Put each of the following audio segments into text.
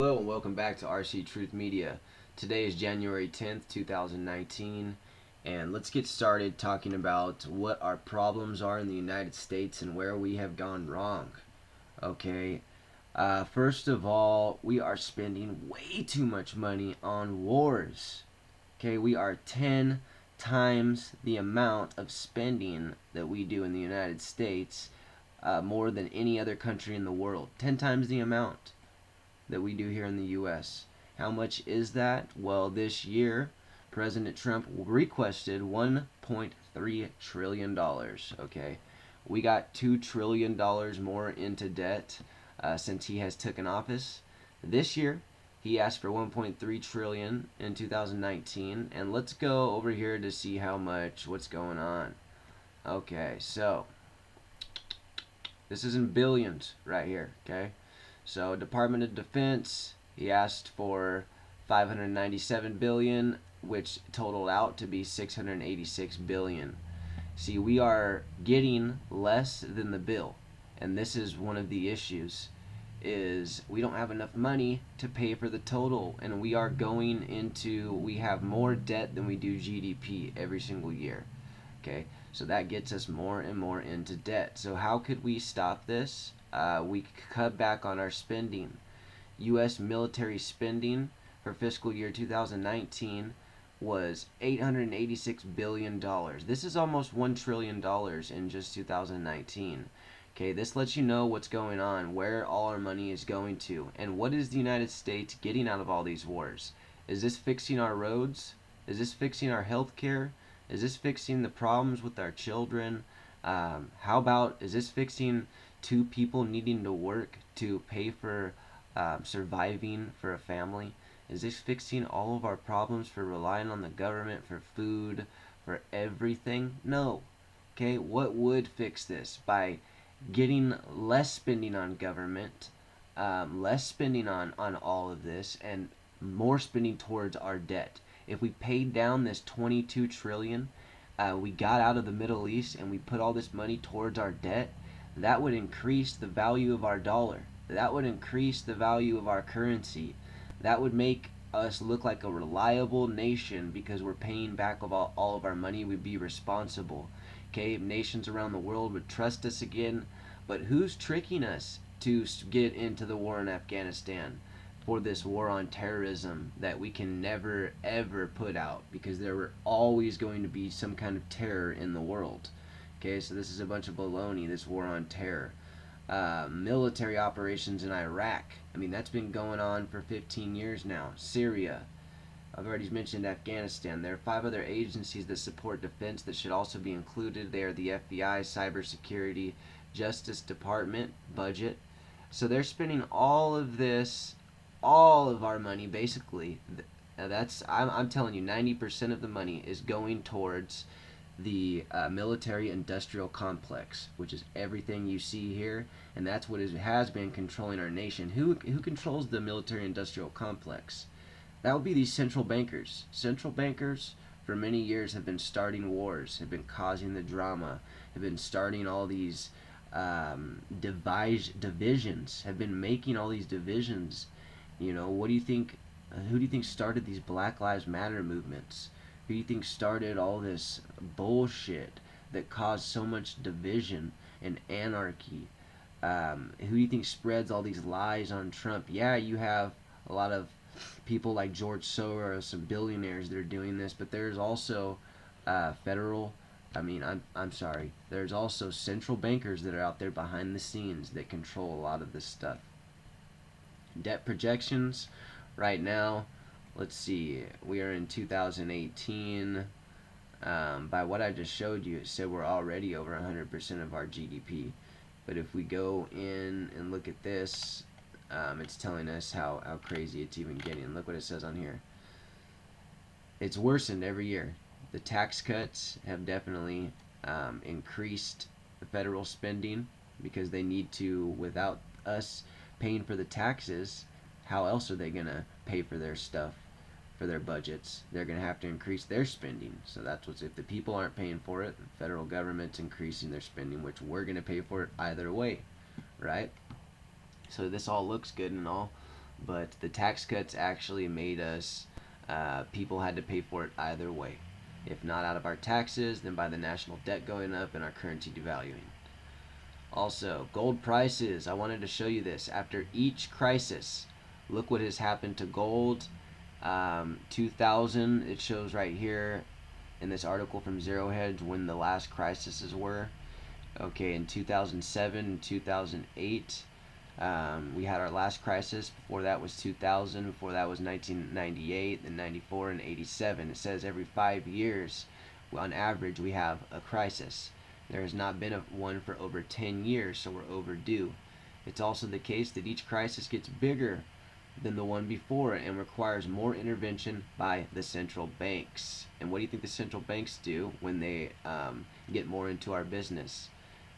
Hello and welcome back to RC Truth Media. Today is January 10th, 2019, and let's get started talking about what our problems are in the United States and where we have gone wrong. Okay, first of all, we are spending way too much money on wars. Okay, we are 10 times the amount of spending that we do in the United States, more than any other country in the world. 10 times the amount that we do here in the U.S. How much is that? Well, this year, President Trump requested $1.3 trillion. Okay, we got $2 trillion more into debt since he has taken office. This year, he asked for 1.3 trillion in 2019, and let's go over here to see what's going on. Okay, so this is in billions right here. Okay, so Department of Defense, he asked for 597 billion, which totaled out to be 686 billion. See, we are getting less than the bill, and this is one of the issues, is we don't have enough money to pay for the total, and we have more debt than we do GDP every single year. Okay, so that gets us more and more into debt. So how could we stop this? We cut back on our spending. U.S. military spending for fiscal year 2019 was $886 billion. This is almost $1 trillion in just 2019. Okay, this lets you know what's going on, where all our money is going to, and what is the United States getting out of all these wars. Is this fixing our roads? Is this fixing our health care? Is this fixing the problems with our children? Is this fixing two people needing to work to pay for surviving for a family? Is this fixing all of our problems for relying on the government for food, for everything? No. Okay, what would fix this? By getting less spending on government, less spending on all of this, and more spending towards our debt. If we paid down this 22 trillion, we got out of the Middle East and we put all this money towards our debt, that would increase the value of our dollar. That would increase the value of our currency. That would make us look like a reliable nation because we're paying back all of our money. We'd be responsible. Okay, nations around the world would trust us again. But who's tricking us to get into the war in Afghanistan? For this war on terrorism that we can never ever put out, because there were always going to be some kind of terror in the world. Okay, so this is a bunch of baloney, this war on terror. Military operations in Iraq, I mean, that's been going on for 15 years now. Syria, I've already mentioned Afghanistan. There are 5 other agencies that support defense that should also be included. They are the FBI, Cybersecurity, Justice Department, budget. So they're spending all of our money basically. I'm telling you, 90% of the money is going towards the military industrial complex, which is everything you see here, and that's what has been controlling our nation. Who controls the military industrial complex? That would be these central bankers. Central bankers for many years have been starting wars, have been causing the drama, have been starting all these divisions, have been making all these divisions. You know, what do you think? Who do you think started these Black Lives Matter movements? Who do you think started all this bullshit that caused so much division and anarchy? Who do you think spreads all these lies on Trump? Yeah, you have a lot of people like George Soros and billionaires that are doing this, but there's also federal. I'm sorry. There's also central bankers that are out there behind the scenes that control a lot of this stuff. Debt projections right now, let's see, we are in 2018. By what I just showed you, it said we're already over 100% of our GDP. But if we go in and look at this, it's telling us how crazy it's even getting. Look what it says on here. It's worsened every year. The tax cuts have definitely increased the federal spending because they need to. Without us paying for the taxes, how else are they going to pay for their stuff, for their budgets? They're going to have to increase their spending. So if the people aren't paying for it, the federal government's increasing their spending, which we're going to pay for it either way, right? So this all looks good and all, But the tax cuts actually made us, people had to pay for it either way. If not out of our taxes, then by the national debt going up and our currency devaluing. Also, gold prices. I wanted to show you this. After each crisis, look what has happened to gold. 2000, it shows right here in this article from Zero Hedge when the last crises were. Okay, in 2007 and 2008, we had our last crisis. Before that was 2000. Before that was 1998, then 94, and 87. It says every 5 years, on average, we have a crisis. There has not been one for over 10 years, so we're overdue. It's also the case that each crisis gets bigger than the one before it and requires more intervention by the central banks. And what do you think the central banks do when they get more into our business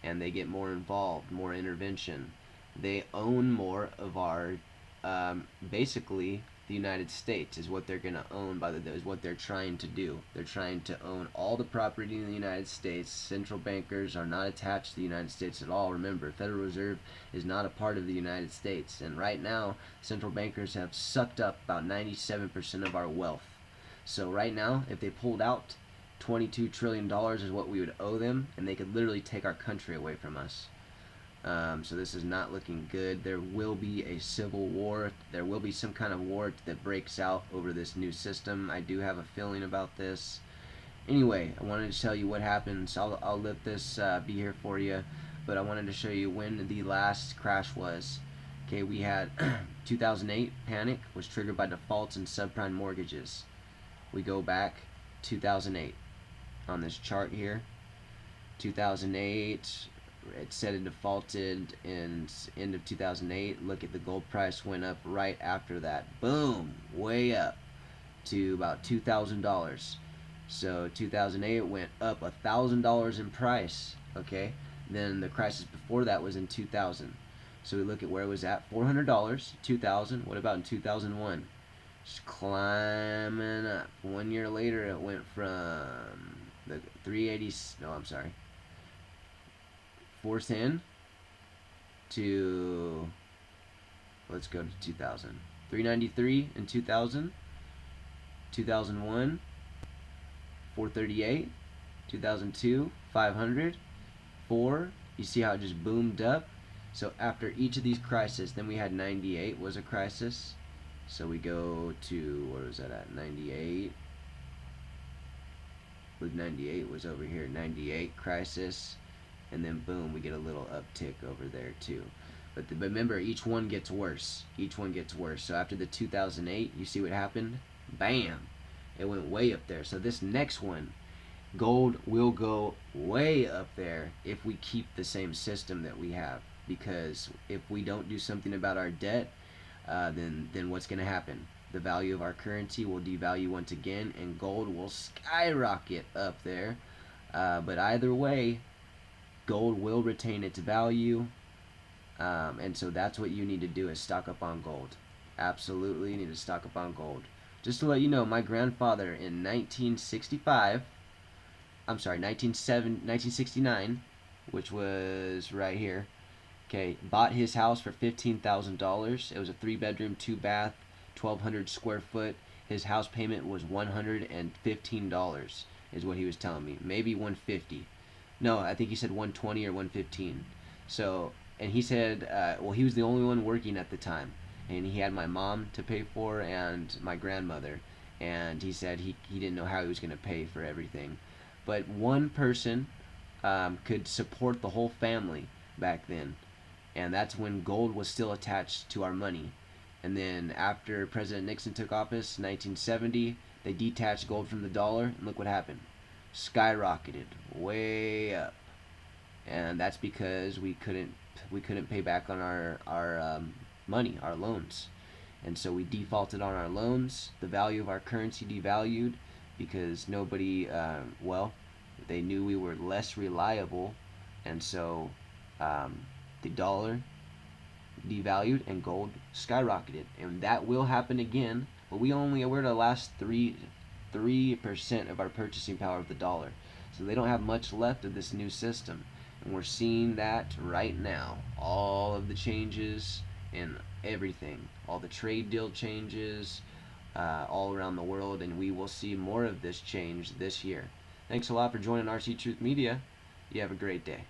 and they get more involved, more intervention? They own more of our, basically, the United States is what they're going to own, is what they're trying to do. They're trying to own all the property in the United States. Central bankers are not attached to the United States at all. Remember, Federal Reserve is not a part of the United States. And right now, central bankers have sucked up about 97% of our wealth. So right now, if they pulled out $22 trillion is what we would owe them, and they could literally take our country away from us. So this is not looking good. There will be a civil war. There will be some kind of war that breaks out over this new system. I do have a feeling about this. Anyway, I wanted to tell you what happens. I'll let this be here for you, but I wanted to show you when the last crash was. Okay, we had 2008 panic was triggered by defaults and subprime mortgages. We go back 2008 on this chart here. 2008, it said it defaulted in end of 2008. Look at the gold price went up right after that. Boom, way up to about $2,000. So 2008 went up $1,000 in price. Okay, then the crisis before that was in 2000. So we look at where it was at, $400, 2000. What about in 2001? Just climbing up. 1 year later, it went from the 380. No, I'm sorry. 410 to, let's go to 2000. 393 in 2000. 2001. 438. 2002. 500. 4. You see how it just boomed up? So after each of these crises, then we had 98 was a crisis. So we go to, where was that at? 98. With 98 was over here. 98 crisis. And then boom, we get a little uptick over there too. But remember, each one gets worse. Each one gets worse. So after the 2008, you see what happened? Bam! It went way up there. So this next one, gold will go way up there if we keep the same system that we have. Because if we don't do something about our debt, then what's going to happen? The value of our currency will devalue once again, and gold will skyrocket up there. But either way, gold will retain its value, and so that's what you need to do, is stock up on gold. Absolutely, you need to stock up on gold. Just to let you know, my grandfather in 1969, which was right here, okay, bought his house for $15,000. It was a 3-bedroom, 2-bath, 1,200 square foot. His house payment was $115, is what he was telling me. Maybe $150. No, I think he said 120 or 115. So, and he said, well, he was the only one working at the time, and he had my mom to pay for and my grandmother, and he said he didn't know how he was going to pay for everything. But one person could support the whole family back then, and that's when gold was still attached to our money. And then after President Nixon took office, 1970, they detached gold from the dollar, and look what happened. Skyrocketed way up, and that's because we couldn't pay back on our money, our loans, and so we defaulted on our loans. The value of our currency devalued because nobody, well, they knew we were less reliable, and so the dollar devalued and gold skyrocketed, and that will happen again. But we're the last 3% of our purchasing power of the dollar, so they don't have much left of this new system, and we're seeing that right now. All of the changes in everything, all the trade deal changes all around the world, and we will see more of this change this year. Thanks a lot for joining RC Truth Media. You have a great day.